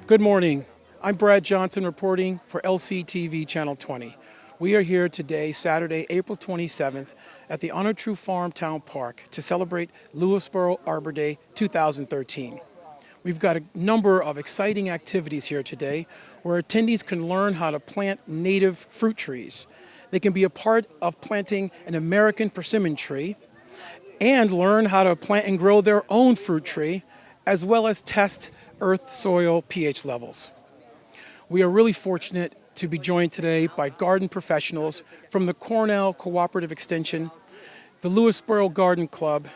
Good morning. I'm Brad Johnson reporting for LCTV Channel 20. We are here today, Saturday, April 27th, at the Honor True Farm Town Park to celebrate Lewisboro Arbor Day 2013. We've got a number of exciting activities here today where attendees can learn how to plant native fruit trees. They can be a part of planting an American persimmon tree and learn how to plant and grow their own fruit tree, as well as test earth soil pH levels. We are really fortunate to be joined today by garden professionals from the Cornell Cooperative Extension, the Lewisboro Garden Club,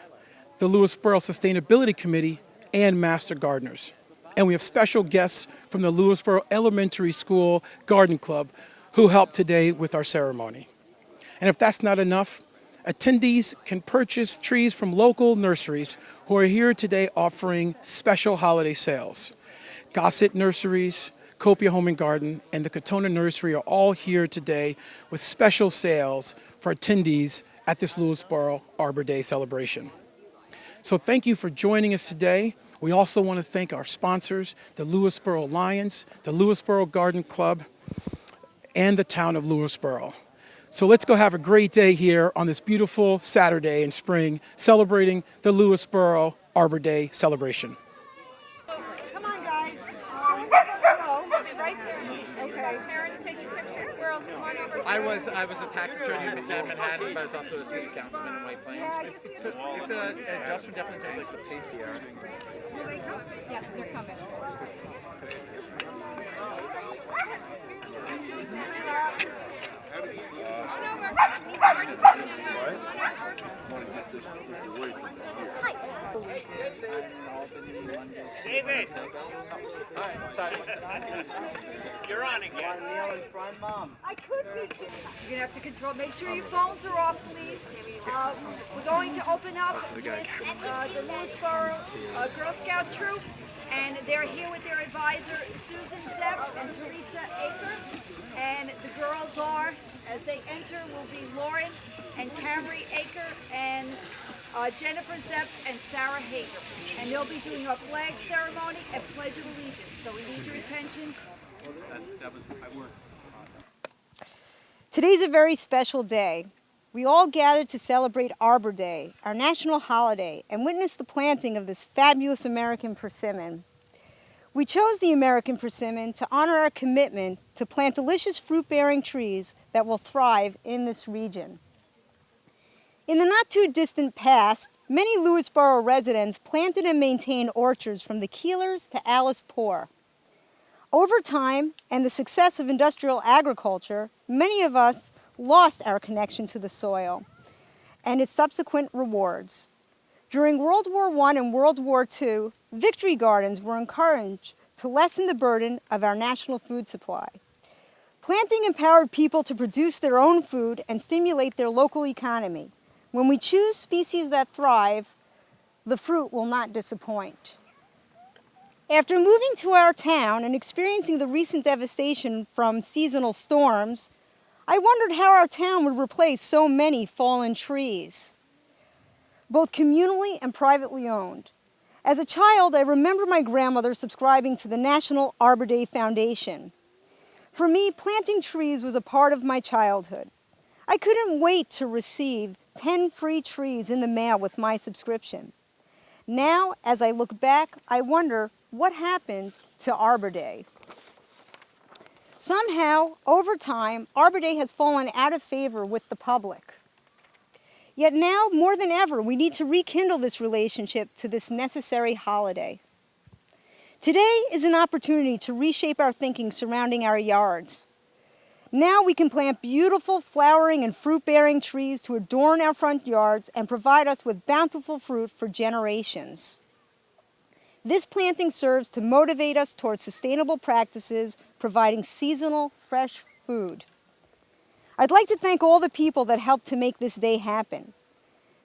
the Lewisboro Sustainability Committee, and Master Gardeners. And we have special guests from the Lewisboro Elementary School Garden Club who helped today with our ceremony. And if that's not enough, attendees can purchase trees from local nurseries who are here today offering special holiday sales. Gossett Nurseries, Copia Home and Garden, and the Katona Nursery are all here today with special sales for attendees at this Lewisboro Arbor Day celebration. So thank you for joining us today. We also want to thank our sponsors, the Lewisboro Lions, the Lewisboro Garden Club, and the town of Lewisboro. So let's go have a great day here on this beautiful Saturday in spring, celebrating the Lewisboro Arbor Day celebration. Come on, guys. I'll be right there. Okay. Parents taking pictures. Girls, come on over. I was a tax attorney in Manhattan, but I was also a city councilman in White Plains. It's an adjustment definitely to like the pace here. Will they come? Yes, they're coming. David! You're on again. I could be. You're going to have to control. Make sure your phones are off, please. We're going to open up with the Lewisboro Girl Scout troop, and they're here with their advisor, Susan Zepp and Teresa Aker. And the girls are, as they enter, will be Lauren and Camry Aker and Jennifer Zepp and Sarah Hager. And they'll be doing a flag ceremony and Pledge of Allegiance. So we need your attention. Today's a very special day. We all gathered to celebrate Arbor Day, our national holiday, and witness the planting of this fabulous American persimmon. We chose the American persimmon to honor our commitment to plant delicious fruit-bearing trees that will thrive in this region. In the not-too-distant past, many Lewisboro residents planted and maintained orchards from the Keelers to Alice Poor. Over time, and the success of industrial agriculture, many of us lost our connection to the soil and its subsequent rewards. During World War I and World War II, victory gardens were encouraged to lessen the burden of our national food supply. Planting empowered people to produce their own food and stimulate their local economy. When we choose species that thrive, the fruit will not disappoint. After moving to our town and experiencing the recent devastation from seasonal storms, I wondered how our town would replace so many fallen trees, both communally and privately owned. As a child, I remember my grandmother subscribing to the National Arbor Day Foundation. For me, planting trees was a part of my childhood. I couldn't wait to receive 10 free trees in the mail with my subscription. Now, as I look back, I wonder what happened to Arbor Day. Somehow, over time, Arbor Day has fallen out of favor with the public. Yet now, more than ever, we need to rekindle this relationship to this necessary holiday. Today is an opportunity to reshape our thinking surrounding our yards. Now we can plant beautiful flowering and fruit-bearing trees to adorn our front yards and provide us with bountiful fruit for generations. This planting serves to motivate us towards sustainable practices, providing seasonal, fresh food. I'd like to thank all the people that helped to make this day happen.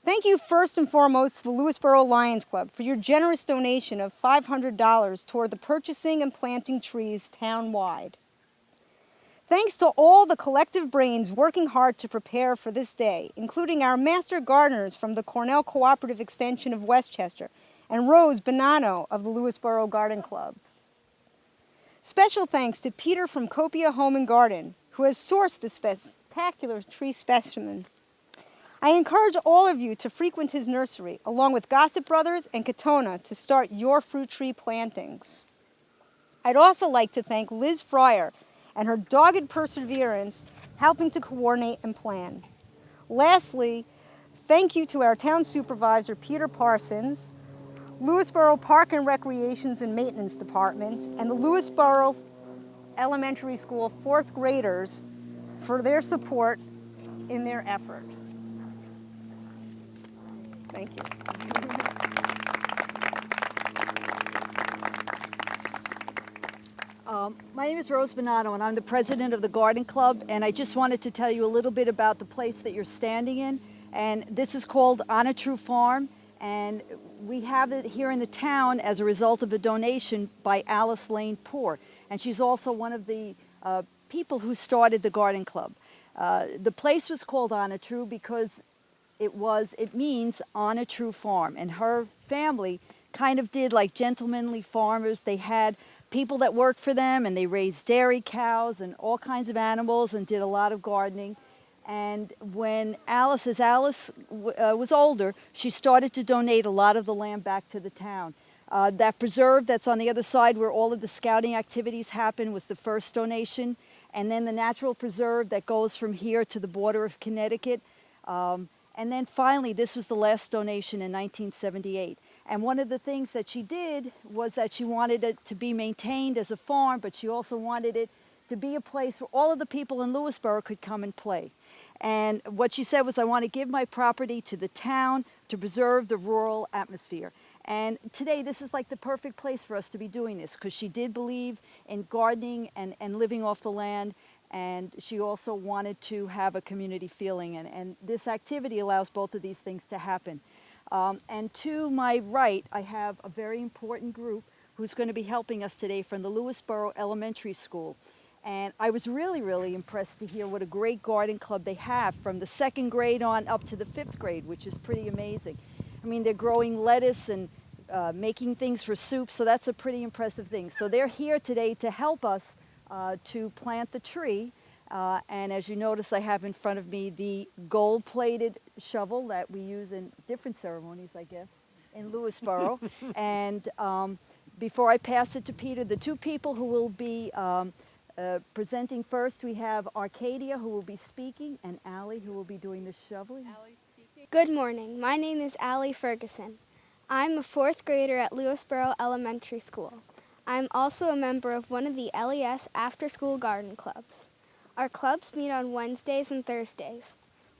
Thank you first and foremost to the Lewisboro Lions Club for your generous donation of $500 toward the purchasing and planting trees town-wide. Thanks to all the collective brains working hard to prepare for this day, including our master gardeners from the Cornell Cooperative Extension of Westchester and Rose Bonanno of the Lewisboro Garden Club. Special thanks to Peter from Copia Home and Garden, who has sourced this spectacular tree specimen. I encourage all of you to frequent his nursery, along with Gossip Brothers and Katona, to start your fruit tree plantings. I'd also like to thank Liz Fryer and her dogged perseverance helping to coordinate and plan. Lastly, thank you to our town supervisor, Peter Parsons, Lewisboro Park and Recreations and Maintenance Department, and the Lewisboro Elementary School fourth graders for their support in their effort. Thank you. My name is Rose Bonato, and I'm the president of the Garden Club, and I just wanted to tell you a little bit about the place that you're standing in. And this is called On a True Farm, and we have it here in the town as a result of a donation by Alice Lane Poor, and she's also one of the people who started the Garden Club. The place was called On a True because it means on a true farm, and her family kind of did like gentlemanly farmers. They had people that worked for them, and they raised dairy cows and all kinds of animals and did a lot of gardening. And when Alice was older, she started to donate a lot of the land back to the town. That preserve that's on the other side where all of the scouting activities happen was the first donation, and then the natural preserve that goes from here to the border of Connecticut. And then finally, this was the last donation in 1978. And one of the things that she did was that she wanted it to be maintained as a farm, but she also wanted it to be a place where all of the people in Lewisboro could come and play. And what she said was, I want to give my property to the town to preserve the rural atmosphere. And today, this is like the perfect place for us to be doing this, because she did believe in gardening and living off the land. And she also wanted to have a community feeling, and this activity allows both of these things to happen. And to my right, I have a very important group who's going to be helping us today from the Lewisboro Elementary School. And I was really, really impressed to hear what a great garden club they have from the second grade on up to the fifth grade, which is pretty amazing. I mean, they're growing lettuce and making things for soup, so that's a pretty impressive thing. So they're here today to help us to plant the tree. And as you notice, I have in front of me the gold-plated shovel that we use in different ceremonies, I guess, in Lewisboro. And before I pass it to Peter, the two people who will be presenting first, we have Arcadia, who will be speaking, and Allie, who will be doing the shoveling. Good morning. My name is Allie Ferguson. I'm a fourth grader at Lewisboro Elementary School. I'm also a member of one of the LES after-school garden clubs. Our clubs meet on Wednesdays and Thursdays.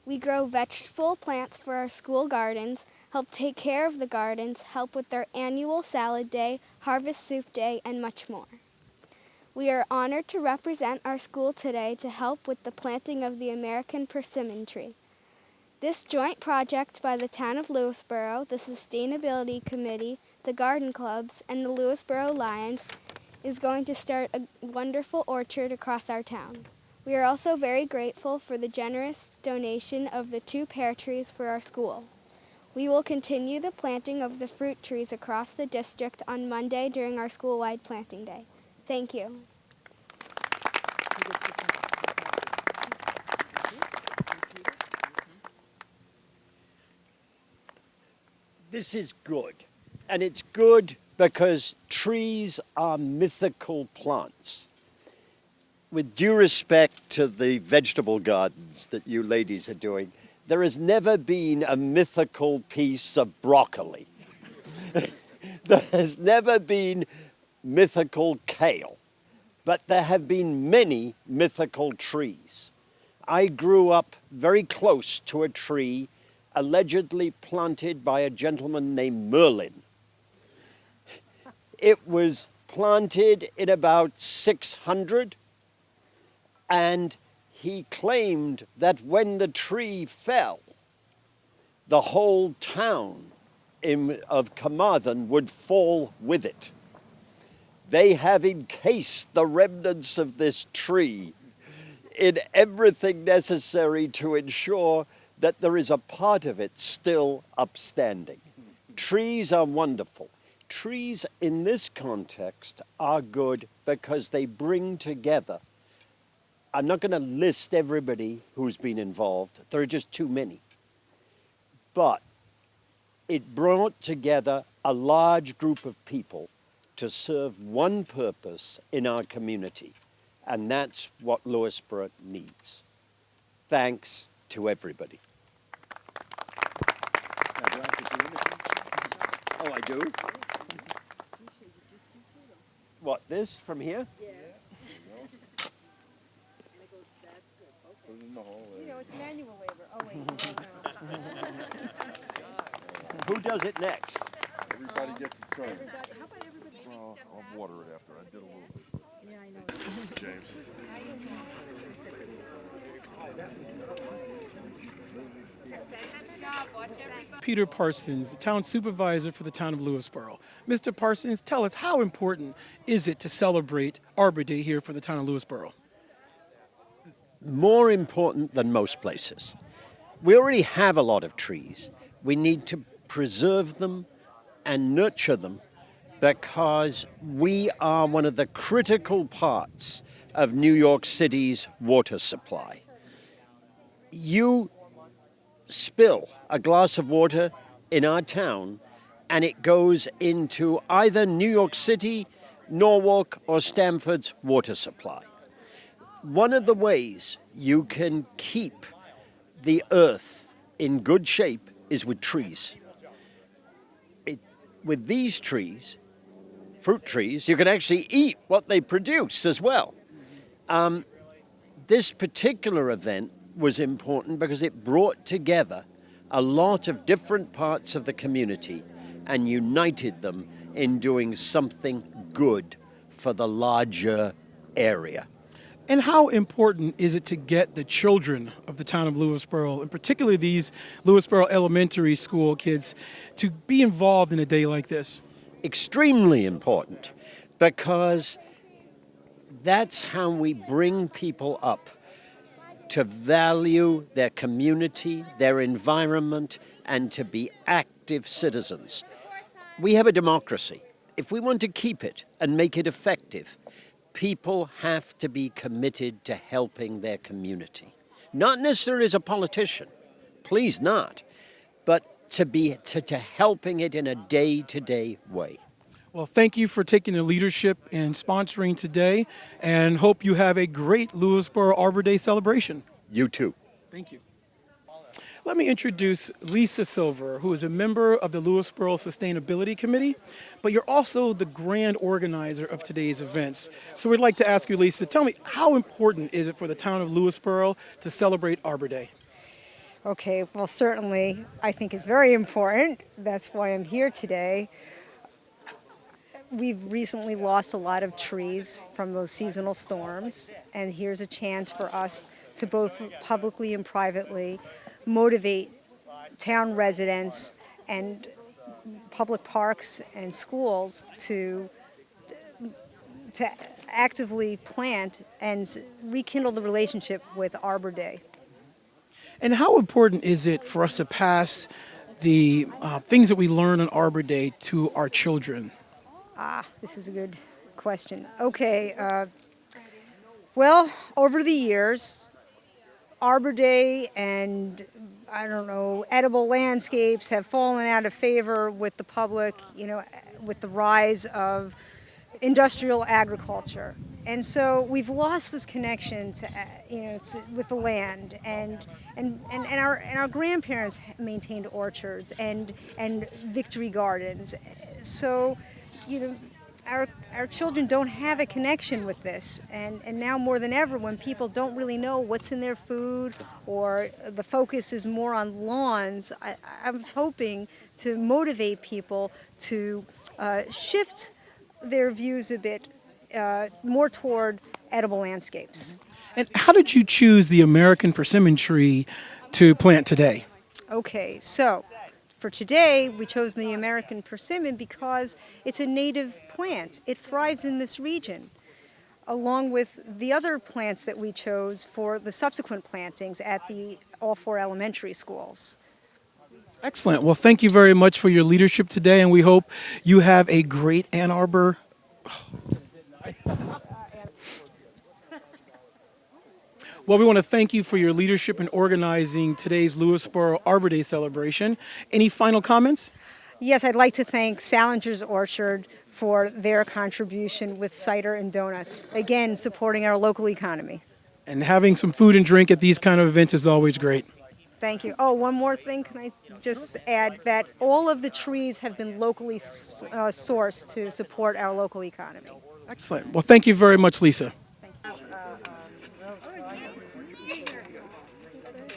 We grow vegetable plants for our school gardens, help take care of the gardens, help with their annual salad day, harvest soup day, and much more. We are honored to represent our school today to help with the planting of the American persimmon tree. This joint project by the town of Lewisboro, the Sustainability Committee, the garden clubs, and the Lewisboro Lions is going to start a wonderful orchard across our town. We are also very grateful for the generous donation of the 2 pear trees for our school. We will continue the planting of the fruit trees across the district on Monday during our school-wide planting day. Thank you. This is good, and it's good because trees are mythical plants. With due respect to the vegetable gardens that you ladies are doing, there has never been a mythical piece of broccoli. There has never been mythical kale, but there have been many mythical trees. I grew up very close to a tree allegedly planted by a gentleman named Merlin. It was planted in about 600, and he claimed that when the tree fell, the whole town of Carmarthen would fall with it. They have encased the remnants of this tree in everything necessary to ensure that there is a part of it still upstanding. Trees are wonderful. trees in this context are good because they bring together. I'm not going to list everybody who's been involved. There are just too many. But it brought together a large group of people to serve one purpose in our community. And that's what Lewisboro needs. Thanks to everybody. Oh, I do? What, this from here? You know, it's manual labor. Oh, wait. Who does it next? Everybody gets a turn. Well, I'll water it after. I did a little bit. Yeah, I know. James. Peter Parsons, the town supervisor for the town of Lewisboro. Mr. Parsons, tell us, how important is it to celebrate Arbor Day here for the town of Lewisboro? More important than most places. We already have a lot of trees. We need to preserve them and nurture them because we are one of the critical parts of New York City's water supply. You spill a glass of water in our town and it goes into either New York City, Norwalk, or Stamford's water supply. One of the ways you can keep the earth in good shape is with trees. With these trees, fruit trees, you can actually eat what they produce as well. This particular event was important because it brought together a lot of different parts of the community and united them in doing something good for the larger area. And how important is it to get the children of the town of Lewisboro, and particularly these Lewisboro Elementary School kids, to be involved in a day like this? Extremely important, because that's how we bring people up to value their community, their environment, and to be active citizens. We have a democracy. If we want to keep it and make it effective, people have to be committed to helping their community. Not necessarily as a politician, please not, but to helping it in a day-to-day way. Well, thank you for taking the leadership in sponsoring today, and hope you have a great Lewisboro Arbor Day celebration. You too. Thank you. Let me introduce Lisa Silver, who is a member of the Lewisboro Sustainability Committee, but you're also the grand organizer of today's events. So we'd like to ask you, Lisa, tell me, how important is it for the town of Lewisboro to celebrate Arbor Day? Okay, well, certainly, I think it's very important. That's why I'm here today. We've recently lost a lot of trees from those seasonal storms, and here's a chance for us to both publicly and privately motivate town residents and public parks and schools to actively plant and rekindle the relationship with Arbor Day. And how important is it for us to pass the things that we learn on Arbor Day to our children? This is a good question. Okay, well, over the years, Arbor Day and, I don't know, edible landscapes have fallen out of favor with the public, you know, with the rise of industrial agriculture. And so we've lost this connection to, with the land, and our grandparents maintained orchards and victory gardens. So, you know, our children don't have a connection with this, and now more than ever, when people don't really know what's in their food, or the focus is more on lawns, I was hoping to motivate people to shift their views a bit more toward edible landscapes. And how did you choose the American persimmon tree to plant today? Okay, so for today, we chose the American persimmon because it's a native plant. It thrives in this region, along with the other plants that we chose for the subsequent plantings at all 4 elementary schools. Excellent. Well, thank you very much for your leadership today, and we hope you have a great Ann Arbor. Well, we want to thank you for your leadership in organizing today's Lewisboro Arbor Day celebration. Any final comments? Yes, I'd like to thank Salinger's Orchard for their contribution with cider and donuts. Again, supporting our local economy. And having some food and drink at these kind of events is always great. Thank you. Oh, one more thing. Can I just add that all of the trees have been locally sourced to support our local economy. Excellent. Well, thank you very much, Lisa.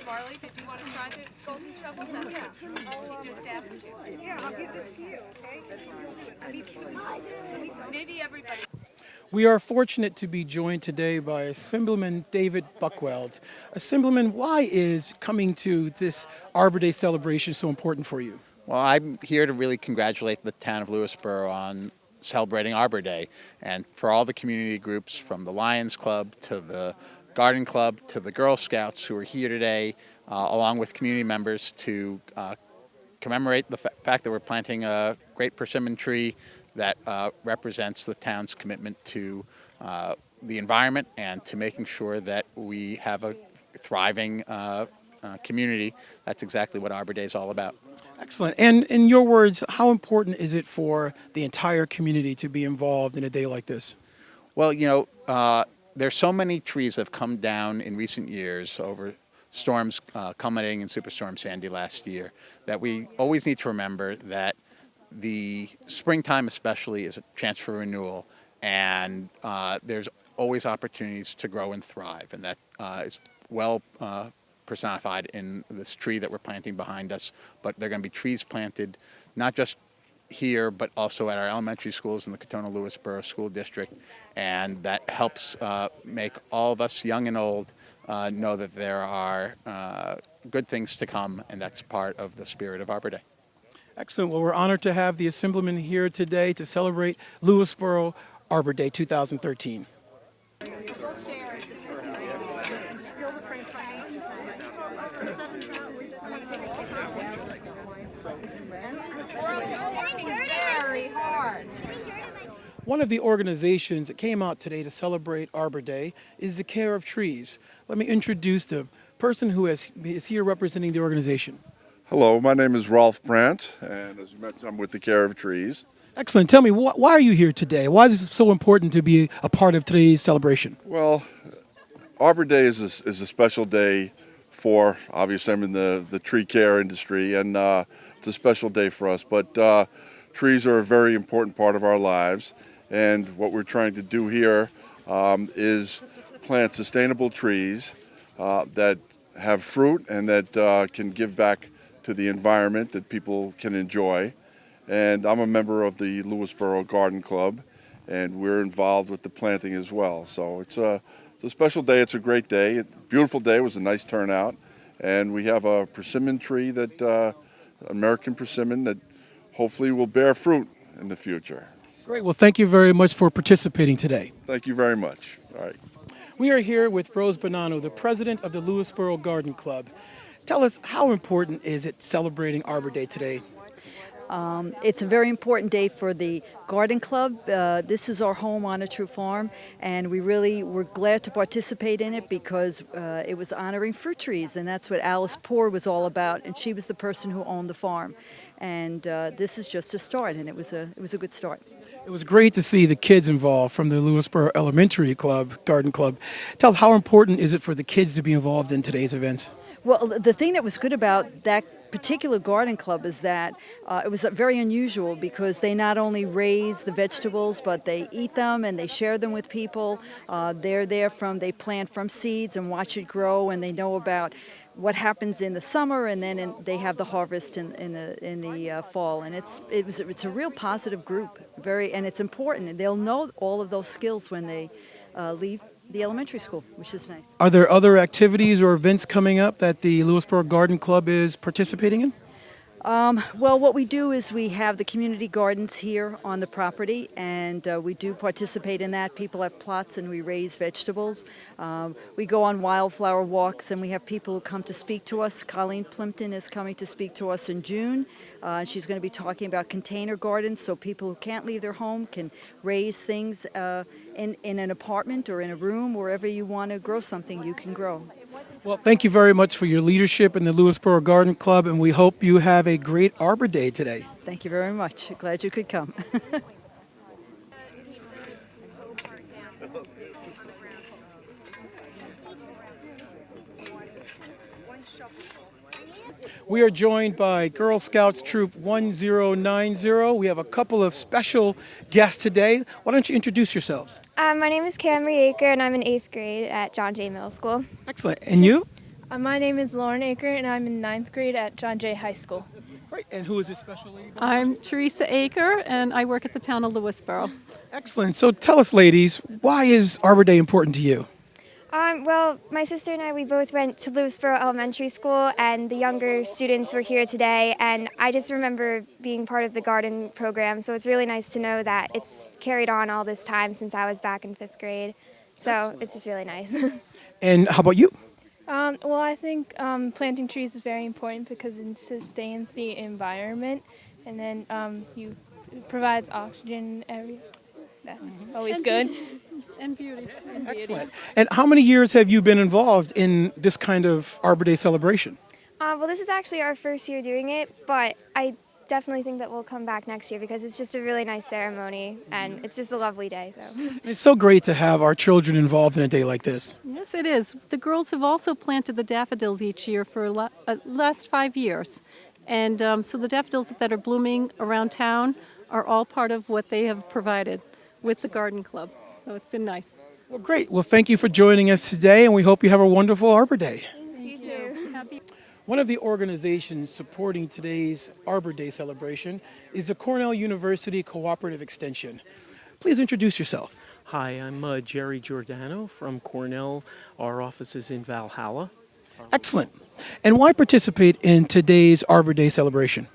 Marley, did you want to try the golden shovel? Yeah, I'll give this to you, okay? Maybe everybody. We are fortunate to be joined today by Assemblyman David Buckweld. Assemblyman, why is coming to this Arbor Day celebration so important for you? Well, I'm here to really congratulate the town of Lewisboro on celebrating Arbor Day, and for all the community groups from the Lions Club to the Garden Club to the Girl Scouts who are here today, along with community members to commemorate the fact that we're planting a great persimmon tree that represents the town's commitment to the environment and to making sure that we have a thriving community. That's exactly what Arbor Day is all about. Excellent. And in your words, how important is it for the entire community to be involved in a day like this? Well, you know, there's so many trees that have come down in recent years over storms culminating in Superstorm Sandy last year that we always need to remember that the springtime especially is a chance for renewal, and there's always opportunities to grow and thrive, and that is well personified in this tree that we're planting behind us. But there are going to be trees planted not just here but also at our elementary schools in the Katona-Lewisboro School District, and that helps make all of us, young and old, know that there are good things to come, and that's part of the spirit of Arbor Day. Excellent. Well, we're honored to have the Assemblyman here today to celebrate Lewisboro Arbor Day 2013. Very hard. One of the organizations that came out today to celebrate Arbor Day is the Care of Trees. Let me introduce the person who is here representing the organization. Hello, my name is Rolf Brandt, and as you mentioned, I'm with the Care of Trees. Excellent. Tell me, why are you here today? Why is it so important to be a part of today's celebration? Well, Arbor Day is a special day for, obviously I'm in the tree care industry, and it's a special day for us, but trees are a very important part of our lives, and what we're trying to do here is plant sustainable trees that have fruit and that can give back to the environment that people can enjoy. And I'm a member of the Lewisboro Garden Club, and we're involved with the planting as well. So it's a special day. It's a great day. Beautiful day. It was a nice turnout, and we have a persimmon tree that American persimmon that hopefully will bear fruit in the future. Great. Well, thank you very much for participating today. Thank you very much. All right. We are here with Rose Bonanno, the president of the Lewisboro Garden Club. Tell us, how important is it celebrating Arbor Day today? It's a very important day for the Garden Club. This is our home on a true farm, and we really were glad to participate in it because it was honoring fruit trees, and that's what Alice Poor was all about, and she was the person who owned the farm. And this is just a start, and it was a good start. It was great to see the kids involved from the Lewisboro Elementary Club, Garden Club. Tell us, how important is it for the kids to be involved in today's events? Well, the thing that was good about that particular garden club is that it was very unusual because they not only raise the vegetables, but they eat them and they share them with people. They plant from seeds and watch it grow, and they know about what happens in the summer, and then they have the harvest in the fall. And it's a real positive group, and it's important. And they'll know all of those skills when they leave the elementary school, which is nice. Are there other activities or events coming up that the Lewisboro Garden Club is participating in? Well, what we do is we have the community gardens here on the property, and we do participate in that. People have plots, and we raise vegetables. We go on wildflower walks, and we have people who come to speak to us. Colleen Plimpton is coming to speak to us in June. She's going to be talking about container gardens, so people who can't leave their home can raise things in an apartment or in a room. Wherever you want to grow something, you can grow. Well, thank you very much for your leadership in the Lewisboro Garden Club, and we hope you have a great Arbor Day today. Thank you very much. Glad you could come. We are joined by Girl Scouts Troop 1090. We have a couple of special guests today. Why don't you introduce yourselves? My name is Camry Aker, and I'm in 8th grade at John Jay Middle School. Excellent. And you? My name is Lauren Aker, and I'm in 9th grade at John Jay High School. Great. And who is this special lady? I'm Teresa Aker, and I work at the town of Lewisboro. Excellent. So tell us, ladies, why is Arbor Day important to you? Well, my sister and I, we both went to Lewisboro Elementary School, and the younger students were here today, and I just remember being part of the garden program, so it's really nice to know that it's carried on all this time since I was back in 5th grade. So Excellent. It's just really nice. And how about you? Well, I think planting trees is very important because it sustains the environment, and then it provides oxygen. That's always good. And beauty. Excellent. And how many years have you been involved in this kind of Arbor Day celebration? Well, this is actually our first year doing it, but I definitely think that we'll come back next year because it's just a really nice ceremony, and it's just a lovely day. So it's so great to have our children involved in a day like this. Yes, it is. The girls have also planted the daffodils each year for last 5 years. And so the daffodils that are blooming around town are all part of what they have provided with the garden club. So it's been nice. Well, great. Well, thank you for joining us today, and we hope you have a wonderful Arbor Day. you too. Happy. One of the organizations supporting today's Arbor Day celebration is the Cornell University Cooperative Extension. Please introduce yourself. Hi, I'm Jerry Giordano from Cornell. Our office is in Valhalla. Excellent. And why participate in today's Arbor Day celebration?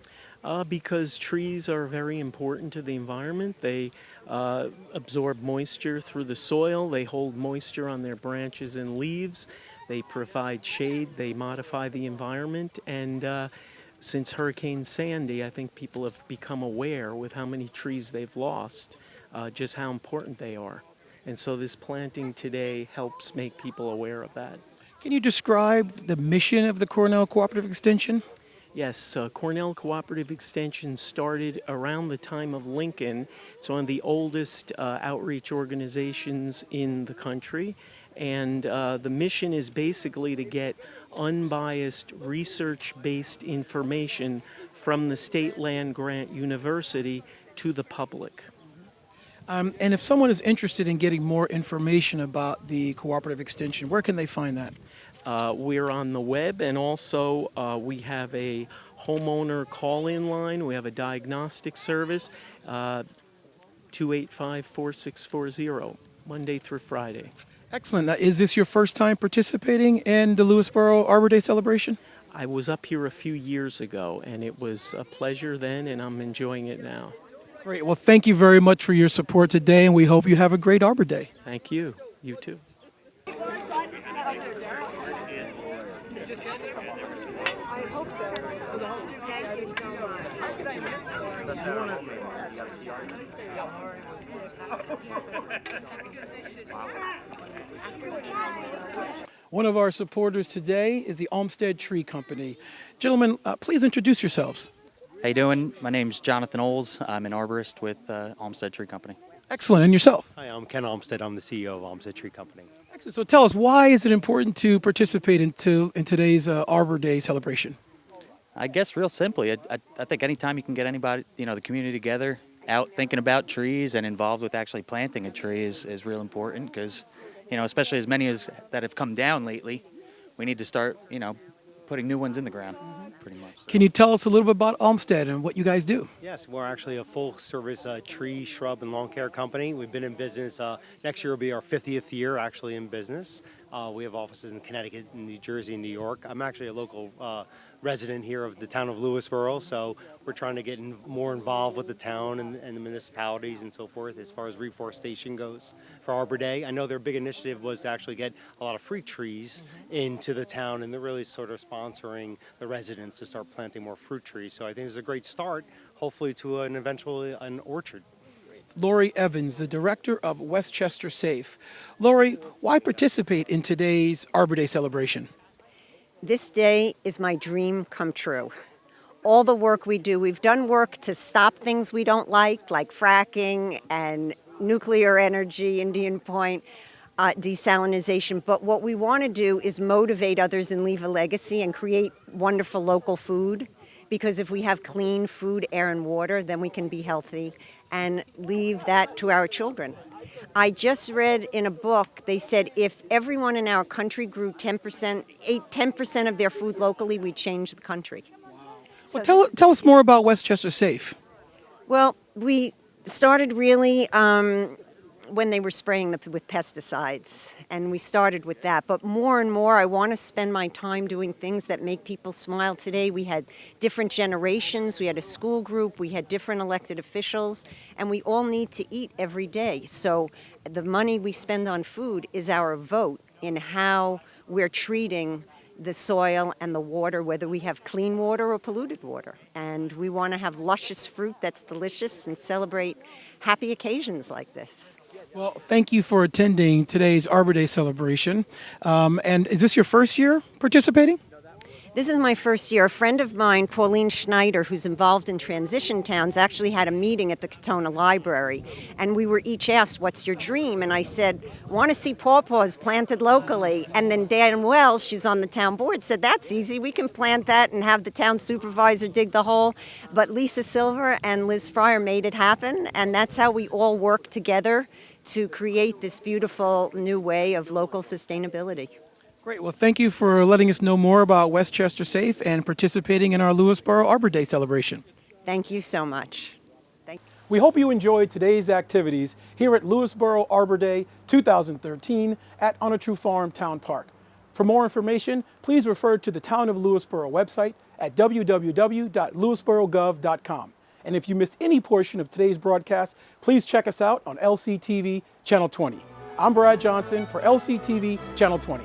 Because trees are very important to the environment. They absorb moisture through the soil. They hold moisture on their branches and leaves. They provide shade. They modify the environment. And since Hurricane Sandy, I think people have become aware with how many trees they've lost, just how important they are. And so this planting today helps make people aware of that. Can you describe the mission of the Cornell Cooperative Extension? Yes, Cornell Cooperative Extension started around the time of Lincoln. It's one of the oldest outreach organizations in the country. And the mission is basically to get unbiased, research-based information from the state land-grant university to the public. And if someone is interested in getting more information about the Cooperative Extension, where can they find that? We're on the web, and also we have a homeowner call-in line. We have a diagnostic service, 285-4640, Monday through Friday. Excellent. Now, is this your first time participating in the Lewisboro Arbor Day celebration? I was up here a few years ago, and it was a pleasure then, and I'm enjoying it now. Great. Well, thank you very much for your support today, and we hope you have a great Arbor Day. Thank you. You too. I hope so. Thank you so much. One of our supporters today is the Olmsted Tree Company. Gentlemen, please introduce yourselves. How you doing? My name's Jonathan Oles. I'm an arborist with Olmsted Tree Company. Excellent. And yourself? Hi, I'm Ken Olmsted. I'm the CEO of Olmsted Tree Company. Excellent. So tell us, why is it important to participate in today's Arbor Day celebration? I guess real simply, I think anytime you can get anybody, the community together, out thinking about trees and involved with actually planting a tree is real important because, especially as many as that have come down lately, we need to start, putting new ones in the ground, pretty much. Can you tell us a little bit about Olmsted and what you guys do? Yes, we're actually a full-service tree, shrub, and lawn care company. We've been in business. Next year will be our 50th year actually in business. We have offices in Connecticut, New Jersey, and New York. I'm actually a local resident here of the town of Lewisboro, so we're trying to get more involved with the town and the municipalities and so forth as far as reforestation goes for Arbor Day. I know their big initiative was to actually get a lot of fruit trees into the town, and they're really sort of sponsoring the residents to start planting more fruit trees. So I think it's a great start, hopefully to eventually an orchard. Lori Evans, the director of Westchester Safe. Lori, why participate in today's Arbor Day celebration? This day is my dream come true. All the work we do, we've done work to stop things we don't like fracking and nuclear energy, Indian Point, desalinization. But what we want to do is motivate others and leave a legacy and create wonderful local food. Because if we have clean food, air, and water, then we can be healthy and leave that to our children. I just read in a book, they said if everyone in our country grew 10% of their food locally, we'd change the country. Well, tell us more about Westchester Safe. Well, we started really when they were spraying with pesticides, and we started with that. But more and more, I want to spend my time doing things that make people smile. Today, we had different generations. We had a school group. We had different elected officials, and we all need to eat every day. So the money we spend on food is our vote in how we're treating the soil and the water, whether we have clean water or polluted water. And we want to have luscious fruit that's delicious and celebrate happy occasions like this. Well, thank you for attending today's Arbor Day celebration. And is this your first year participating? This is my first year. A friend of mine, Pauline Schneider, who's involved in transition towns, actually had a meeting at the Katona Library. And we were each asked, what's your dream? And I said, want to see pawpaws planted locally. And then Dan Wells, she's on the town board, said, that's easy. We can plant that and have the town supervisor dig the hole. But Lisa Silver and Liz Fryer made it happen. And that's how we all work together to create this beautiful new way of local sustainability. Great. Well, thank you for letting us know more about Westchester Safe and participating in our Lewisboro Arbor Day celebration. Thank you so much. We hope you enjoyed today's activities here at Lewisboro Arbor Day 2013 at On a True Farm Town Park. For more information, please refer to the Town of Lewisboro website at www.lewisborogov.com. And if you missed any portion of today's broadcast, please check us out on LCTV Channel 20. I'm Brad Johnson for LCTV Channel 20.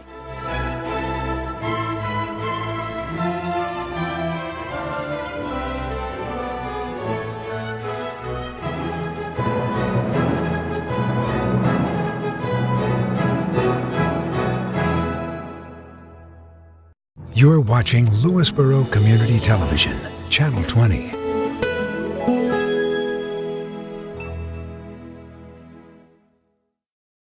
You're watching Lewisboro Community Television, Channel 20.